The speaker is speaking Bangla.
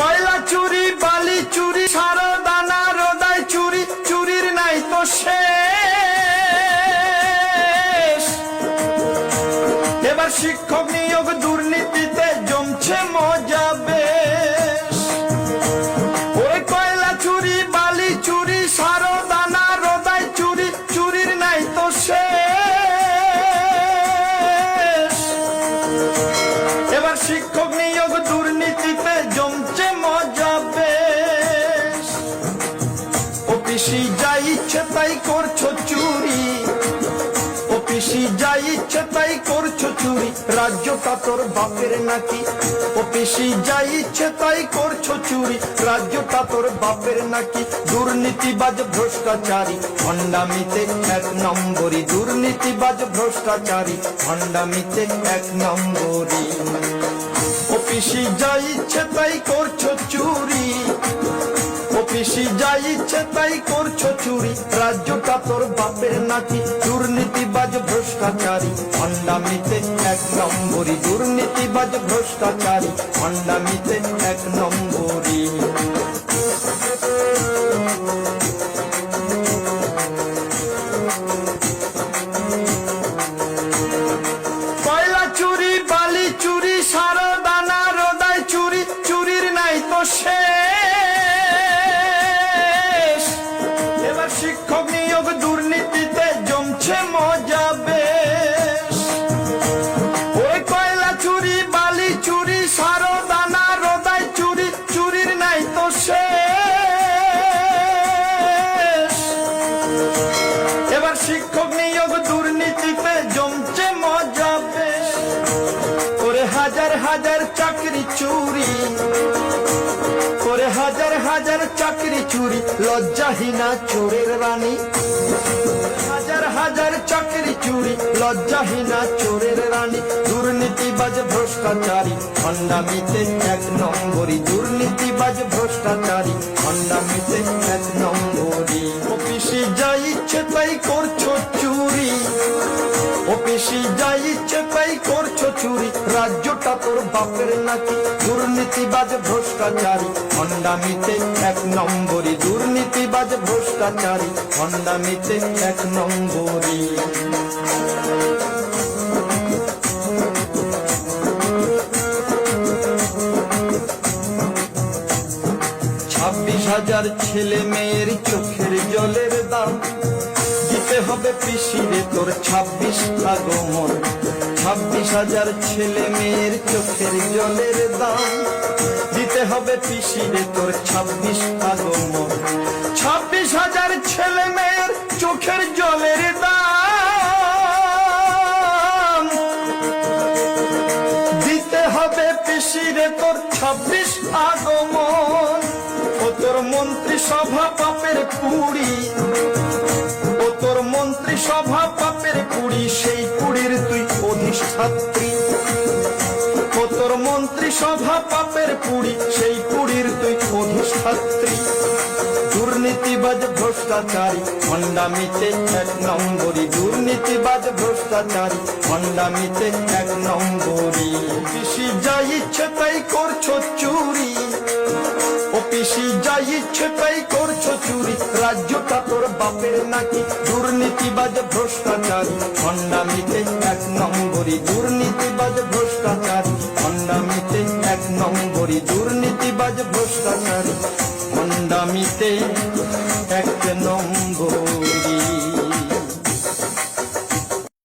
কয়লা চুরি, বালি চুরি, সারা দানা রোদাই চুরি, চুরির নাই তো শেষ। এবার শিক্ষক নিয়োগ দুর্নীতিতে জমছে মজা বেশ। ওই কয়লা চুরি, বালি চুরি, সারা দানা রোদাই চুরি, চুরির নাই তো শেষ। এবার শিক্ষক নিয়োগ দুর্নীতিতে জমছে মজা বেশ। অফিসি যা ইচ্ছে তাই করছো চুরি, অফিসি যা ইচ্ছে তাই করছো চুরি, রাজ্যটা তোর বাপের নাকি? অফিসি যা ইচ্ছে তাই করছো চুরি, রাজ্যটা তোর বাপের নাকি? দুর্নীতিবাজ ভ্রষ্টাচারী ভণ্ডামিতে এক নম্বরী, দুর্নীতিবাজ ভ্রষ্টাচারী ভণ্ডামিতে এক নম্বরী। অফিসি যা ইচ্ছে তাই করছো চুরি, অফিসি যা ইচ্ছে তাই করছো চুরি, রাজ্যটা তোর বাপের নাকি? দুর্নীতিবাজ ভ্রষ্টাচারী ভণ্ডামিতে এক নম্বরী, দুর্নীতিবাজ ভ্রষ্টাচারী ভণ্ডামিতে এক নম্বরী। কয়লা চুরি, বালি চুরি, সারা দানা রোদাই চুরি, চুরির নাই তো শেষ। এবার শিক্ষক নিয়োগ দুর্নীতিতে জমছে মজা বেশ। ওই কয়লা চুরি, বালি চুরি, সারা দানা রোদাই চুরি, চুরির নাই তো শেষ। এবার শিক্ষক নিয়োগ দুর্নীতিতে জমছে মজা বেশ। ওরে হাজার হাজার চাকরি চুরি, ওরে হাজার হাজার চাকরি চুরি, লজ্জাহীনা চোরের রানী। হাজার হাজার চাকরি চুরি, লজ্জাহীনা চোরের রানী। দুর্নীতিবাজ ভ্রষ্টাচারী ভণ্ডামিতে এক নম্বরী, দুর্নীতিবাজ ভ্রষ্টাচারী ভণ্ডামিতে এক নম্বরী। অফিসে যা ইচ্ছে তাই করছো চুরি, অফিসে যা ইচ্ছে তাই করছো চুরি, রাজ্যটা তোর বাপের নাকি? দুর্নীতিবাজ ভ্রষ্টাচারী ভণ্ডামিতে এক নম্বরী, দুর্নীতিবাজ ভ্রষ্টাচারী ভণ্ডামিতে এক নম্বরী। 26,000 ছেলে মেয়ের চোখের জলের দাম দিতে হবে পিসিরে তোর 26 আগমন। 26,000 ছেলে মেয়ের চোখের জলের দাম দিতে হবে পিসিরে তোর 26 আগমন। 26,000 ছেলে মেয়ের চোখের জলের দাম দিতে হবে পিসিরে তোর 26 আগমন। ও তোর মন্ত্রী সভা পাপের কুড়ি, ও তোর মন্ত্রী সভা পাপের কুড়ি, সেই কুড়ির তুই অধিষ্ঠাত্রী। ও তোর মন্ত্রী সভা পাপের কুড়ি, সেই কুড়ির তুই অধিষ্ঠাত্রী। দুর্নীতিবাজ ভ্রষ্টাচারী ভণ্ডামিতে এক নম্বরী, দুর্নীতিবাজ ভ্রষ্টাচারী ভণ্ডামিতে এক নম্বরী। অফিসি যা ইচ্ছে তাই করছো চুরি, অফিসি যা ইচ্ছে তাই করছো চুরি, রাজ্যটা তোর বাপের নাকি? দুর্নীতিবাজ ভ্রষ্টাচারী ভণ্ডামিতে এক নম্বরী, দুর্নীতিবাজ ভ্রষ্টাচারী ভণ্ডামিতে এক নম্বরী, দুর্নীতিবাজ ভ্রষ্টাচারী